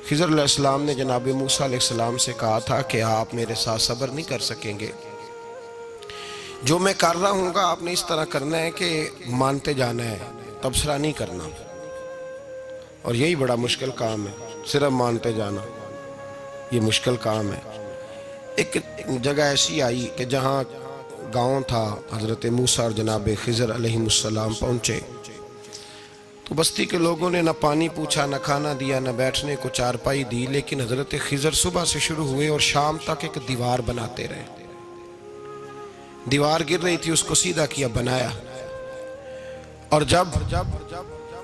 खिज़र अलैहिस्सलाम ने जनाब मूसा अलैहिस्सलाम से कहा था कि आप मेरे साथ सब्र नहीं कर सकेंगे, जो मैं कर रहा हूँगा आपने इस तरह करना है कि मानते जाना है, तबसरा नहीं करना। और यही बड़ा मुश्किल काम है, सिर्फ मानते जाना, ये मुश्किल काम है। एक जगह ऐसी आई कि जहाँ गांव था, हज़रत मूसा और जनाब खिज़र अलैहिस्सलाम पहुँचे तो बस्ती के लोगों ने न पानी पूछा, न खाना दिया, न बैठने को चारपाई दी, लेकिन हज़रत खिज़र सुबह से शुरू हुए और शाम तक एक दीवार बनाते रहे। दीवार गिर रही थी, उसको सीधा किया, बनाया। और जब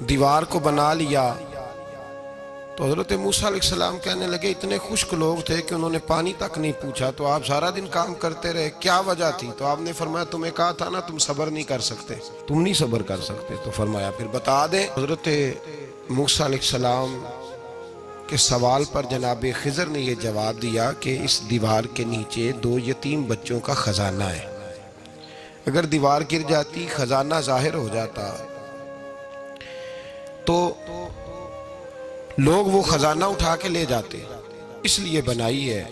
दीवार को बना लिया तो हज़रत मूसा अलैहिस्सलाम कहने लगे, इतने खुश्क लोग थे कि उन्होंने पानी तक नहीं पूछा, तो आप सारा दिन काम करते रहे, क्या वजह थी? तो आपने फरमाया, तुम्हें कहा था ना तुम सब्र नहीं कर सकते, तुम नहीं सब्र कर सकते। तो फरमाया फिर बता दें। हज़रत मूसा अलैहिस्सलाम के सवाल पर जनाब खिज़र ने यह जवाब दिया कि इस दीवार के नीचे 2 यतीम बच्चों का खजाना है, अगर दीवार गिर जाती, खजाना जाहिर हो जाता तो लोग वो खजाना उठा के ले जाते, इसलिए बनाई है।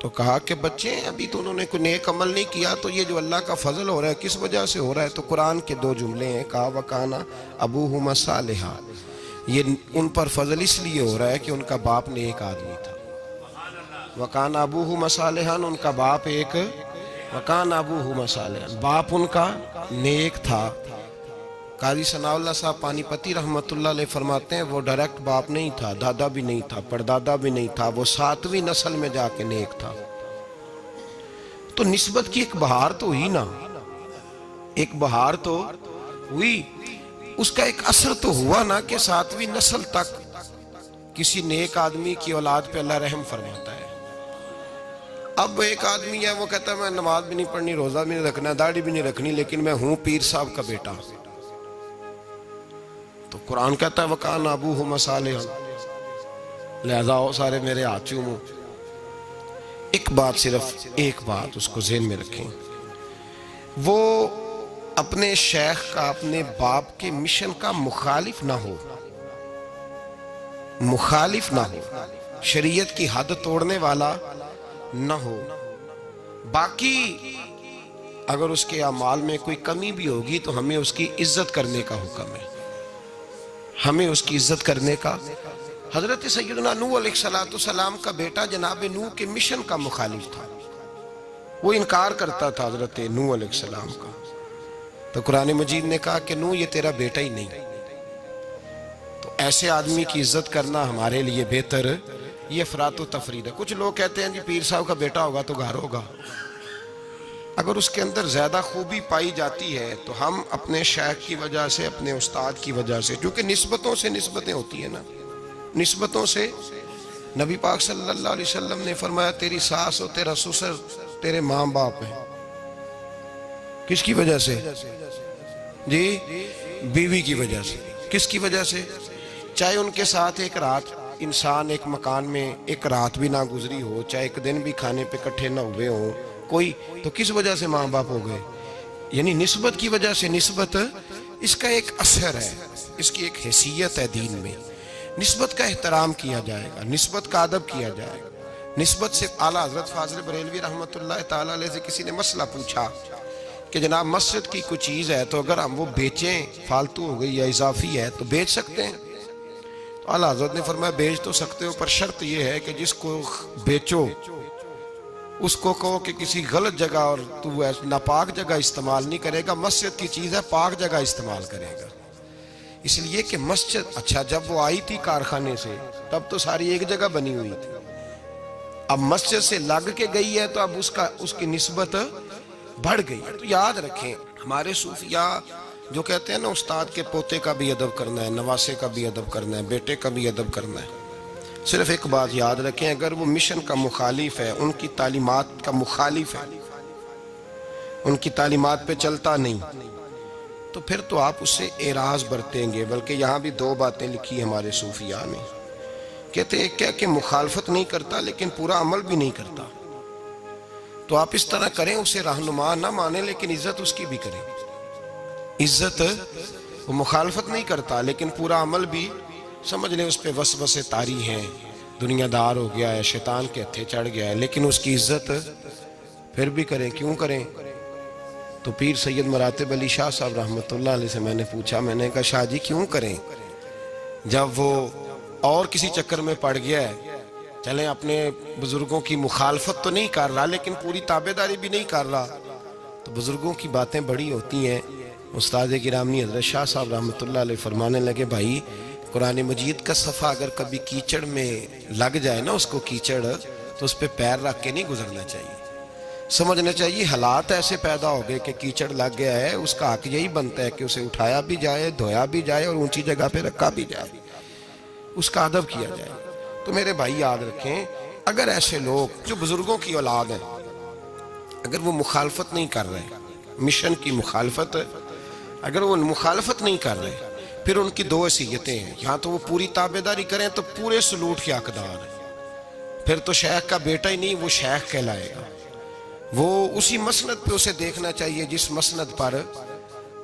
तो कहा कि बच्चे अभी तो उन्होंने कोई नेक अमल नहीं किया, तो ये जो अल्लाह का फजल हो रहा है किस वजह से हो रहा है? तो कुरान के 2 जुमले हैं, कहा वकाना अबूहुमा सालिहा, ये उन पर फजल इसलिए हो रहा है कि उनका बाप नेक आदमी था। वकाना अबूहुमा सालिहान, उनका बाप एक, वकाना अबूहुमा सालिहान, बाप उनका नेक था। काजी सनाउल्लाह साहब पानीपति रहमतुल्लाह अलैह फरमाते हैं, वो डायरेक्ट बाप नहीं था, दादा भी नहीं था, परदादा भी नहीं था, वो 7वीं नस्ल में जाके नेक था। तो निस्बत की एक बहार तो हुई ना, एक बहार तो हुई, उसका एक असर तो हुआ ना कि 7वीं नस्ल तक किसी नेक आदमी की औलाद पे अल्लाह रहम फरमाता है। अब एक आदमी है, वो कहता है मैं नमाज भी नहीं पढ़नी, रोजा भी नहीं रखना, दाढ़ी भी नहीं रखनी, लेकिन मैं हूं पीर साहब का बेटा। तो कुरान कहता है वकान अबूहुमा सालिहान, लिहाजा आओ सारे मेरे हाथ चूमो। एक बात, सिर्फ एक बात उसको ज़हन में रखें, वो अपने शेख का, अपने बाप के मिशन का मुखालिफ ना हो, मुखालिफ ना हो, शरीयत की हद तोड़ने वाला ना हो। बाकी अगर उसके अमाल में कोई कमी भी होगी तो हमें उसकी इज्जत करने का हुक्म है, हमें उसकी इज्जत करने का। हजरत सैयदना नूह अलैहिस्सलाम का बेटा जनाब नूह के मिशन का मुखालिफ था, वो इनकार करता था हजरत नूह अलैहिस्सलाम का। तो कुरान मजीद ने कहा कि नूह ये तेरा बेटा ही नहीं। तो ऐसे आदमी की इज्जत करना हमारे लिए बेहतर, ये अफरात व तफरीद है। कुछ लोग कहते हैं जी पीर साहब का बेटा होगा तो घर होगा, अगर उसके अंदर ज़्यादा खूबी पाई जाती है तो हम अपने शेख की वजह से, अपने उस्ताद की वजह से, क्योंकि निस्बतों से निस्बतें होती है ना, निस्बतों से। नबी पाक सल्लल्लाहु अलैहि वसल्लम ने फरमाया तेरी सास और तेरा ससुर तेरे माँ बाप हैं। किसकी वजह से जी? बीवी की वजह से। किसकी वजह से? चाहे उनके साथ एक रात इंसान एक मकान में एक रात भी ना गुजरी हो, चाहे एक दिन भी खाने पे इकट्ठे ना हुए हो कोई, तो किस वजह से माँ बाप हो गए? यानी निस्बत की वजह से। निस्बत इसका एक असर है, इसकी एक हैसियत है दीन में। निस्बत का एहतराम किया जाएगा, निस्बत का अदब किया जाएगा। निस्बत से आला हजरत फाजिल बरेलवी रहमतुल्लाह ताला अलैह से किसी ने मसला पूछा कि जनाब मस्जिद की कोई चीज़ है तो अगर हम वो बेचें, फालतू हो गई या इजाफी है तो बेच सकते हैं? तो आला हजरत ने फरमाया बेच तो सकते हो, पर शर्त यह है कि जिसको बेचो उसको कहो कि किसी गलत जगह और तू नापाक जगह इस्तेमाल नहीं करेगा, मस्जिद की चीज़ है, पाक जगह इस्तेमाल करेगा। इसलिए कि मस्जिद, अच्छा जब वो आई थी कारखाने से तब तो सारी एक जगह बनी हुई थी, अब मस्जिद से लग के गई है तो अब उसकी निस्बत बढ़ गई है। तो याद रखें, हमारे सूफिया जो कहते हैं ना उस्ताद के पोते का भी अदब करना है, नवासे का भी अदब करना है, बेटे का भी अदब करना है। सिर्फ एक बात याद रखें, अगर वो मिशन का मुखालिफ है, उनकी तालीमात का मुखालिफ है, उनकी तालीमात पे चलता नहीं, तो फिर तो आप उससे एराज बरतेंगे। बल्कि यहाँ भी 2 बातें लिखी हमारे सूफिया ने, कहते हैं क्या कि मुखालफत नहीं करता लेकिन पूरा अमल भी नहीं करता, तो आप इस तरह करें, उसे रहनुमा ना माने लेकिन इज्जत उसकी भी करें। इज्जत, वो मुखालफत नहीं करता लेकिन पूरा अमल भी समझ लें उस पर वसवसे तारी हैं, दुनियादार हो गया है, शैतान के हत्थे चढ़ गया है, लेकिन उसकी इज्जत फिर भी करें, क्यों करें? तो पीर सैयद मरातिब अली शाह साहब रहमतुल्लाह अलैह से मैंने पूछा, मैंने कहा शाह जी क्यों करें? जब वो और किसी चक्कर में पड़ गया है, चलें अपने बुजुर्गों की मुखालफत तो नहीं कर रहा लेकिन पूरी ताबेदारी भी नहीं कर रहा, तो बुजुर्गों की बातें बड़ी होती हैं। उस्ताद गिरामी हज़रत शाह साहब रहमतुल्लाह अलैह फरमाने लगे, भाई कुरान मजीद का सफ़ा अगर कभी कीचड़ में लग जाए ना, उसको कीचड़, तो उस पर पैर रख के नहीं गुजरना चाहिए। समझना चाहिए हालात ऐसे पैदा हो गए कि कीचड़ लग गया है, उसका हक यही बनता है कि उसे उठाया भी जाए, धोया भी जाए और ऊंची जगह पे रखा भी जाए, उसका अदब किया जाए। तो मेरे भाई याद रखें, अगर ऐसे लोग जो बुजुर्गों की औलाद हैं, अगर वो मुखालफत नहीं कर रहे, मिशन की मुखालफत, अगर वो मुखालफत नहीं कर रहे, फिर उनकी दो हैसियतें हैं, यहाँ तो वो पूरी ताबेदारी करें तो पूरे सलूट के हकदार है, फिर तो शेख का बेटा ही नहीं, वो शेख कहलाएगा। वो उसी मसनद पे उसे देखना चाहिए जिस मसनद पर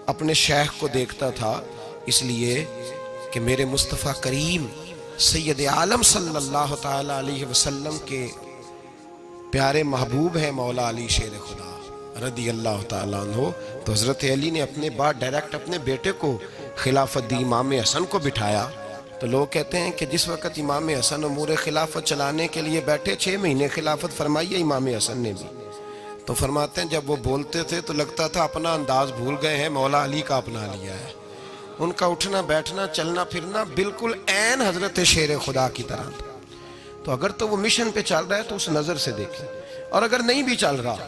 अपने शेख को देखता था, इसलिए कि मेरे मुस्तफ़ा करीम सैयद आलम सल्लल्लाहु ताला अलैहि वसल्लम के प्यारे महबूब हैं मौला अली शेर खुदा रदी अल्लाह ताला अन्हो। तो हज़रत अली ने अपने बाद डायरेक्ट अपने बेटे को खिलाफत दी, इमाम हसन को बिठाया। तो लोग कहते हैं कि जिस वक़्त इमाम हसन उमूर खिलाफत चलाने के लिए बैठे, 6 महीने खिलाफत फरमाई है इमाम हसन ने भी, तो फरमाते हैं जब वो बोलते थे तो लगता था अपना अंदाज भूल गए हैं, मौला अली का अपना लिया है। उनका उठना बैठना चलना फिरना बिल्कुल ऐन हजरत शेर खुदा की तरह था। तो अगर तो वो मिशन पे चल रहा है तो उस नज़र से देखें, और अगर नहीं भी चल रहा,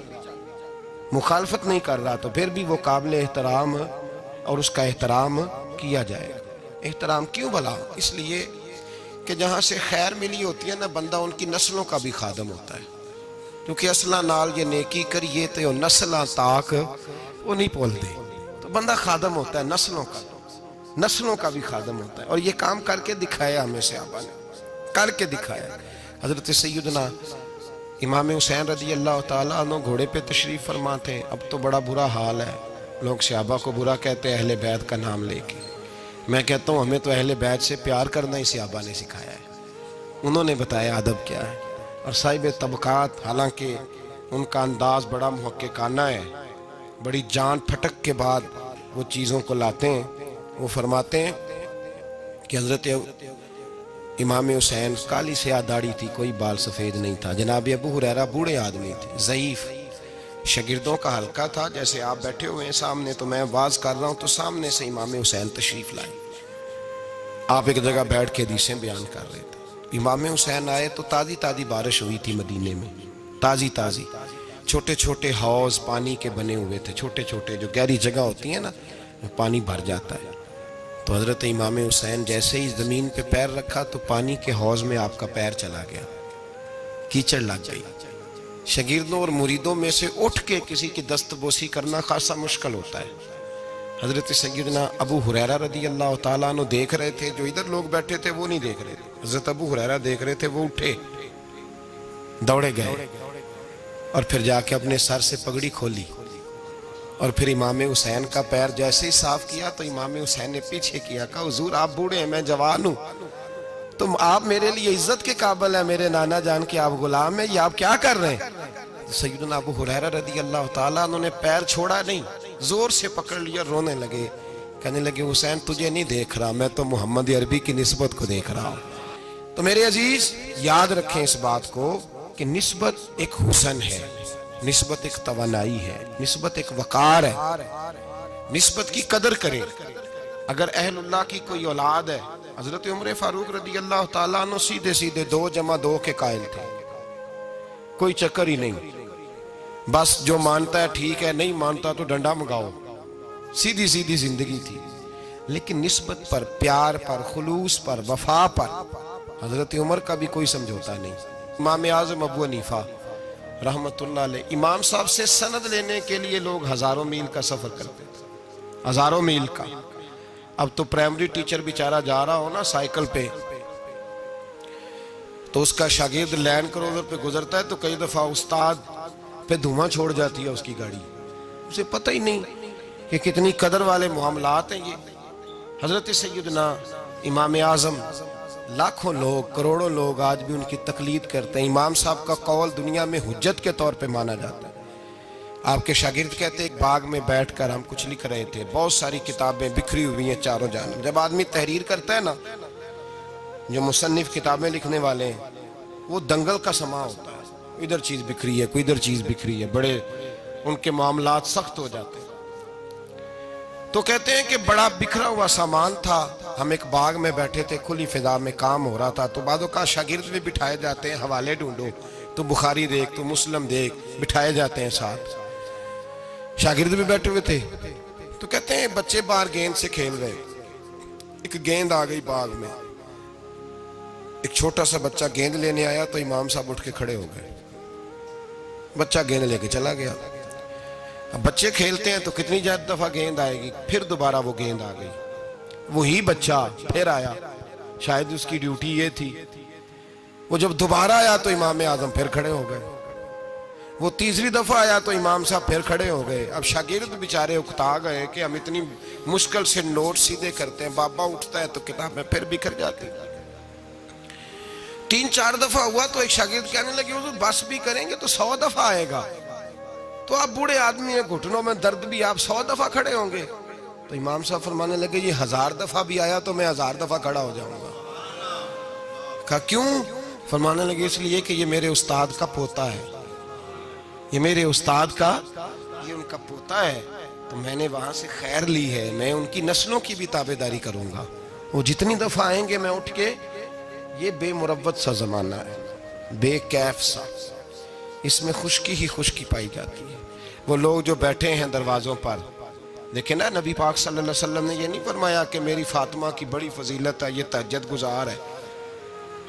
मुखालफत नहीं कर रहा, तो फिर भी वो काबिल एहतराम और उसका एहतराम किया जाएगा। एहतराम क्यों भला? इसलिए कि जहाँ से खैर मिली होती है ना, बंदा उनकी नस्लों का भी खादम होता है, क्योंकि असला नाल ये नेकी करिए तो नस्ल ताक वो नहीं बोलते, तो बंदा खादम होता है, नस्लों का भी खादम होता है। और ये काम करके दिखाया, हमें सहाबा ने करके दिखाया। हजरत सैयदना इमाम हुसैन रदी अल्लाह ताला अन्हु घोड़े पे तशरीफ फरमा थे। अब तो बड़ा बुरा हाल है, लोग सहाबा को बुरा कहते हैं अहले बैत का नाम लेके। मैं कहता हूँ हमें तो अहले बैत से प्यार करना ही सहाबा ने सिखाया है, उन्होंने बताया अदब क्या है। और साहिब तबकात, हालांकि उनका अंदाज बड़ा मुहक्किकाना है, बड़ी जान फटक के बाद वो चीज़ों को लाते हैं। वो फरमाते हैं कि हज़रत इमाम हुसैन काली स्याह दाढ़ी थी, कोई बाल सफ़ेद नहीं था। जनाब अबू हुरैरा बूढ़े आदमी थे, ज़ईफ़, शागिर्दों का हल्का था। जैसे आप बैठे हुए हैं सामने, तो मैं वाज कर रहा हूँ तो सामने से इमाम हुसैन तशरीफ़ लाए, आप एक जगह बैठ के हदीसें बयान कर रहे थे। इमाम हुसैन आए तो ताज़ी ताज़ी बारिश हुई थी मदीने में, ताज़ी ताज़ी, छोटे छोटे हौज़ पानी के बने हुए थे, छोटे छोटे जो गहरी जगह होती है ना, पानी भर जाता है। तो हज़रत इमाम हुसैन जैसे ही ज़मीन पे पैर रखा तो पानी के हौज़ में आपका पैर चला गया, कीचड़ लग गई। शागिर्दों और मुरीदों में से उठ के किसी की दस्तबोसी करना खासा मुश्किल होता है। हज़रत सैयदना अबू हुरैरा रदी अल्लाह ताला अन्हु देख रहे थे, जो इधर लोग बैठे थे वो नहीं देख रहे थे। हज़रत अबू हुरैरा देख रहे थे, वो उठे, दौड़े गए और फिर जाके अपने सर से पगड़ी खोली और फिर इमाम हुसैन का पैर जैसे ही साफ किया तो इमाम हुसैन ने पीछे किया, कहा हुजूर आप बूढ़े हैं, मैं जवान हूँ, तुम आप मेरे लिए इज्जत के काबिल है, मेरे नाना जान के आप गुलाम हैं, ये आप क्या कर रहे हैं? तो सैयदना अबू हुरैरा रदी अल्लाह ताला उन्होंने पैर छोड़ा नहीं, जोर से पकड़ लिया, रोने लगे, कहने लगे हुसैन तुझे नहीं देख रहा, मैं तो मोहम्मद अरबी की निस्बत को देख रहा हूँ। तो मेरे अजीज याद रखें इस बात को कि निस्बत एक हुसन है, निस्बत एक तवानाई है, निस्बत एक वकार है, निस्बत की कदर करें। अगर अहलुल्लाह की कोई औलाद है, हजरत उमर फारूक रदी अल्लाह ताला अन्हु सीधे सीधे 2 + 2 के कायल थे, कोई चक्कर ही नहीं, बस जो मानता है ठीक है, नहीं मानता तो डंडा मंगाओ, सीधी सीधी जिंदगी थी। लेकिन निस्बत पर, प्यार पर, खुलूस पर, वफा पर हजरत उमर का भी कोई समझौता नहीं। इमाम आज़म अबू हनीफा रहमतुल्लाह अलैह, इमाम साहब से सनद लेने के लिए लोग हजारों मील का सफर करते थे, हजारों मील का। अब तो प्राइमरी टीचर बेचारा जा रहा हो ना साइकिल पे, तो उसका शागिर्द लैंड क्रूजर पे गुजरता है तो कई दफा उस्ताद पे धुआं छोड़ जाती है उसकी गाड़ी, उसे पता ही नहीं कि कितनी कदर वाले मामलात हैं ये। हजरत सैयदना इमाम आज़म, लाखों लोग, करोड़ों लोग आज भी उनकी तकलीद करते हैं। इमाम साहब का कौल दुनिया में हुज्जत के तौर पे माना जाता है। आपके शागिर्द कहते एक बाग में बैठकर हम कुछ लिख रहे थे, बहुत सारी किताबें बिखरी हुई हैं चारों जानब। जब आदमी तहरीर करता है ना, जो मुसन्निफ किताबें लिखने वाले हैं, वो दंगल का समा होता है, इधर चीज बिखरी है, कोई इधर चीज बिखरी है, बड़े उनके मामलात सख्त हो जाते हैं। तो कहते हैं कि बड़ा बिखरा हुआ सामान था, हम एक बाग में बैठे थे, खुली फिजा में काम हो रहा था। तो बादों का शागिर्द भी बिठाए जाते हैं, हवाले ढूंढो तो बुखारी देख, तो मुस्लिम देख, बिठाए जाते हैं साथ। शागिर्द भी बैठे हुए थे। तो कहते हैं बच्चे बाहर गेंद से खेल रहे, एक गेंद आ गई बाग में, एक छोटा सा बच्चा गेंद लेने आया तो इमाम साहब उठ के खड़े हो गए। बच्चा गेंद लेके चला गया। अब बच्चे खेलते हैं तो कितनी ज्यादा दफा गेंद आएगी, फिर दोबारा वो गेंद आ गई, वही बच्चा फिर आया, शायद उसकी ड्यूटी ये थी। वो जब दोबारा आया तो इमाम आजम फिर खड़े हो गए। वो तीसरी दफा आया तो इमाम साहब फिर खड़े हो गए। अब शागिर्द बेचारे उकता गए कि हम इतनी मुश्किल से नोट सीधे करते हैं, बाबा उठता है तो किताबें फिर बिखर जाती। 3-4 दफा हुआ तो एक शागिर्द कहने लगे हुजूर बस भी करेंगे तो 100 दफा आएगा, तो आप बूढ़े आदमी हैं, घुटनों में दर्द भी, आप 100 दफा खड़े होंगे। तो इमाम साहब फरमाने लगे ये 1000 दफा भी आया तो मैं 1000 दफा खड़ा हो जाऊंगा। कहा क्यों? फरमाने लगे इसलिए कि ये मेरे उस्ताद का पोता है, ये मेरे उस्ताद का, ये उनका पोता है, तो मैंने वहां से खैर ली है, मैं उनकी नस्लों की भी ताबेदारी करूंगा। वो जितनी दफा आएंगे मैं उठ के, ये बेमुरव्वत सा जमाना है, बेकैफ सा, इसमें खुश्की ही खुश्की पाई जाती है। वो लोग जो बैठे हैं दरवाजों पर, लेकिन ना नबी पाक सल्लल्लाहु अलैहि वसल्लम ने ये नहीं फरमाया कि मेरी फातिमा की बड़ी फजीलत है, ये तहज्जुद गुजार है।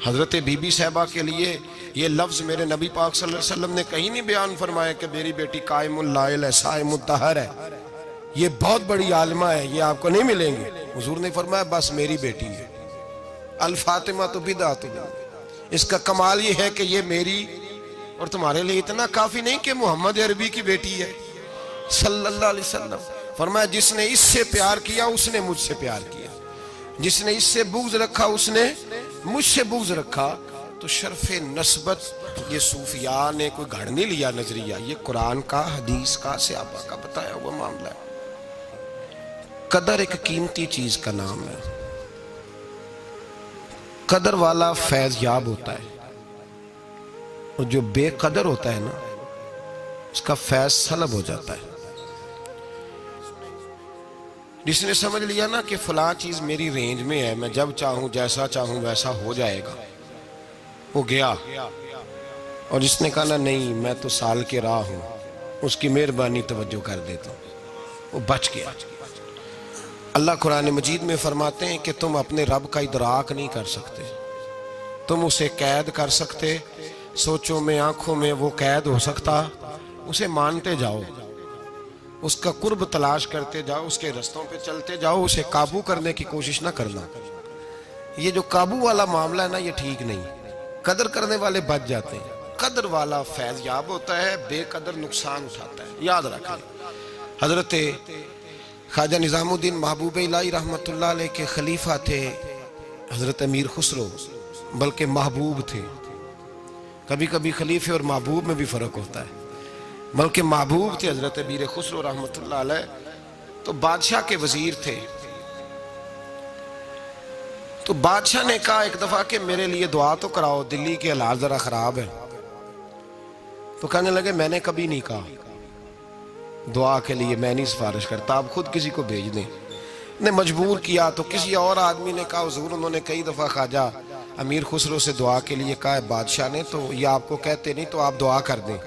हजरत बीबी साहबा के लिए ये लफ्ज मेरे नबी पाक सल्लल्लाहु अलैहि वसल्लम ने कहीं नहीं बयान फरमाया कि मेरी बेटी कायमुल लाइल है, साइमुत तहर है, ये बहुत बड़ी आलिमा है, ये आपको नहीं मिलेंगे। हुजूर ने फरमाया बस मेरी बेटी है, अल फातिमा तो बिदात, इसका कमाल ये है कि ये मेरी और तुम्हारे लिए इतना काफी नहीं कि मोहम्मद अरबी की बेटी है सल्लल्लाहु अलैहि वसल्लम। फरमाया जिसने इससे प्यार किया उसने मुझसे प्यार किया, जिसने इससे बुग़्ज़ रखा उसने मुझसे बुग़्ज़ रखा। तो शर्फ़े नस्बत ये सूफिया ने कोई घड़ नहीं लिया नजरिया, ये कुरान का, हदीस का, सहाबा का बताया हुआ मामला है। कदर एक कीमती चीज का नाम है। कदर वाला फैज याब होता है, और जो बेकदर होता है ना उसका फैज सलब हो जाता है। जिसने समझ लिया ना कि फलां चीज मेरी रेंज में है, मैं जब चाहूं जैसा चाहूं वैसा हो जाएगा, वो गया। और जिसने कहा ना नहीं मैं तो साल के राह हूं, उसकी मेहरबानी तवज्जो कर देता हूं, वो बच गया। अल्लाह कुरान मजीद में फरमाते हैं कि तुम अपने रब का इदराक नहीं कर सकते, तुम उसे कैद कर सकते, सोचों में आंखों में वो कैद हो सकता, उसे मानते जाओ, उसका कुर्ब तलाश करते जाओ, उसके रस्तों पे चलते जाओ, उसे काबू करने की कोशिश ना करना। ये जो काबू वाला मामला है ना, ये ठीक नहीं। कदर करने वाले बच जाते हैं, कदर वाला फैज याब होता है, बेकदर नुकसान उठाता है। याद रखें, हजरत ख्वाजा निजामुद्दीन महबूब इलाही रहमतुल्लाह अलैह के खलीफा थे हजरत अमीर खुसरो, बल्कि महबूब थे। कभी कभी खलीफे और महबूब में भी फर्क होता है, बल्कि महबूब थे हजरत अमीर खुसरो रहमतुल्लाह अलैह। तो बादशाह के वजीर थे। तो बादशाह ने कहा एक दफा कि मेरे लिए दुआ तो कराओ, दिल्ली के हालात जरा खराब है। तो कहने लगे मैंने कभी नहीं कहा दुआ के लिए, मैं नहीं सिफारिश करता, आप खुद किसी को भेज दें। ने मजबूर किया तो किसी और आदमी ने कहा हुजूर, उन्होंने कई दफा ख्वाजा अमीर खुसरो से दुआ के लिए कहा है बादशाह ने, तो ये आपको कहते नहीं, तो आप दुआ कर दें।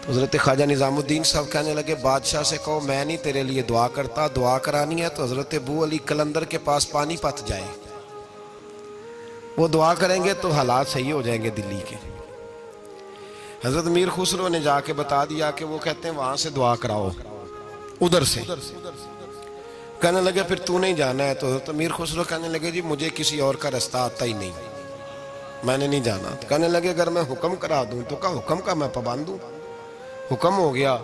तो हजरत ख्वाजा निजामुद्दीन साहब कहने लगे बादशाह से कहो मैं नहीं तेरे लिए दुआ करता, दुआ करानी है तो हजरत अबू अली कलंदर के पास पानीपत जाए, वो दुआ करेंगे तो हालात सही हो जाएंगे दिल्ली के। हजरत मीर खुसरो ने जाके बता दिया कि वो कहते हैं वहां से दुआ कराओ, उधर से। कहने लगे फिर तू नहीं जाना है? तो हजरत मीर खुसरो कहने लगे जी मुझे किसी और का रास्ता आता ही नहीं, मैंने नहीं जाना। तो कहने लगे अगर मैं हुक्म करा दूं तो क्या हुक्म का मैं पाबंद हूं? हुक्म हो गया।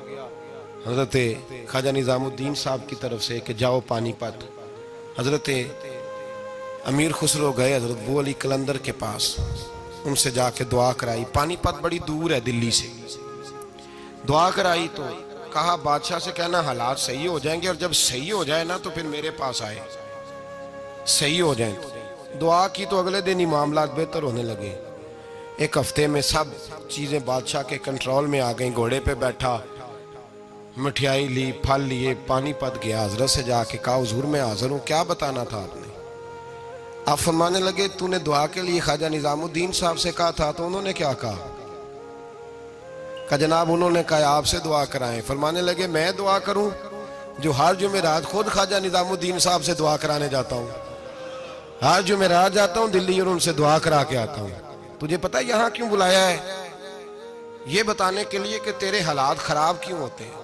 हज़रत ख्वाजा निज़ामुद्दीन साहब की तरफ से कि जाओ पानीपत। हज़रत अमीर खुसरो गए हज़रत बू अली कलंदर के पास, उनसे जाके दुआ कराई। पानीपत बड़ी दूर है दिल्ली से। दुआ कराई तो कहा बादशाह से कहना हालात सही हो जाएंगे, और जब सही हो जाए ना तो फिर मेरे पास आए, सही हो जाए तो। दुआ की तो अगले दिन ही मामला बेहतर होने लगे। एक हफ्ते में सब चीज़ें बादशाह के कंट्रोल में आ गई। घोड़े पे बैठा, मिठाई ली, फल लिए, पानीपत गया। हजरत से जाके कहा हुजूर मैं हाजिर हूँ, क्या बताना था आपने? आप फरमाने लगे तूने दुआ के लिए ख्वाजा निजामुद्दीन साहब से कहा था, तो उन्होंने क्या कहा? का जनाब उन्होंने कहा आपसे दुआ कराएं। फरमाने लगे मैं दुआ करूं जो हर जुमेरात खुद ख्वाजा निजामुद्दीन साहब से दुआ कराने जाता हूं। हर जुमेरात जाता हूं दिल्ली और उनसे दुआ करा के आता हूं। तुझे पता है यहां क्यों बुलाया है? ये बताने के लिए कि तेरे हालात खराब क्यों होते हैं।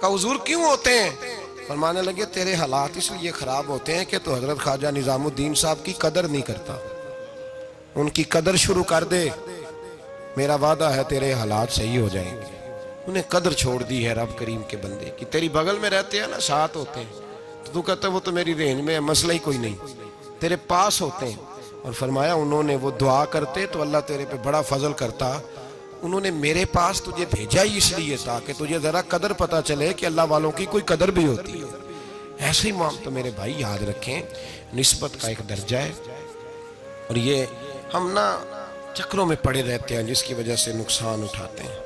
का हुजूर क्यों होते हैं? फरमाने लगे तेरे हालात इसलिए खराब होते हैं कि तो हजरत ख्वाजा निजामुद्दीन साहब की कदर नहीं करता। उनकी कदर शुरू कर दे, मेरा वादा है तेरे हालात सही हो जाएंगे। उन्हें कदर छोड़ दी है रब करीम के बंदे की। तेरी बगल में रहते हैं ना, साथ होते हैं, तो तू कहता है वो तो मेरी रेंज में है, मसला ही कोई नहीं, तेरे पास होते हैं। और फरमाया उन्होंने वो दुआ करते तो अल्लाह तेरे पे बड़ा फजल करता। उन्होंने मेरे पास तुझे भेजा ही इसलिए ताकि तुझे जरा कदर पता चले कि अल्लाह वालों की कोई कदर भी होती है। ऐसे ही माम तो मेरे भाई याद रखें, निस्बत का एक दर्जा है, और ये हम ना चक्रों में पड़े रहते हैं जिसकी वजह से नुकसान उठाते हैं।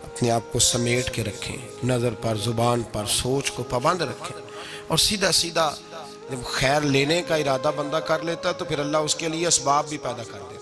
अपने आप को समेट के रखें, नज़र पर, ज़ुबान पर, सोच को पाबंद रखें, और सीधा सीधा जब खैर लेने का इरादा बंदा कर लेता तो फिर अल्लाह उसके लिए असबाब भी पैदा कर देता।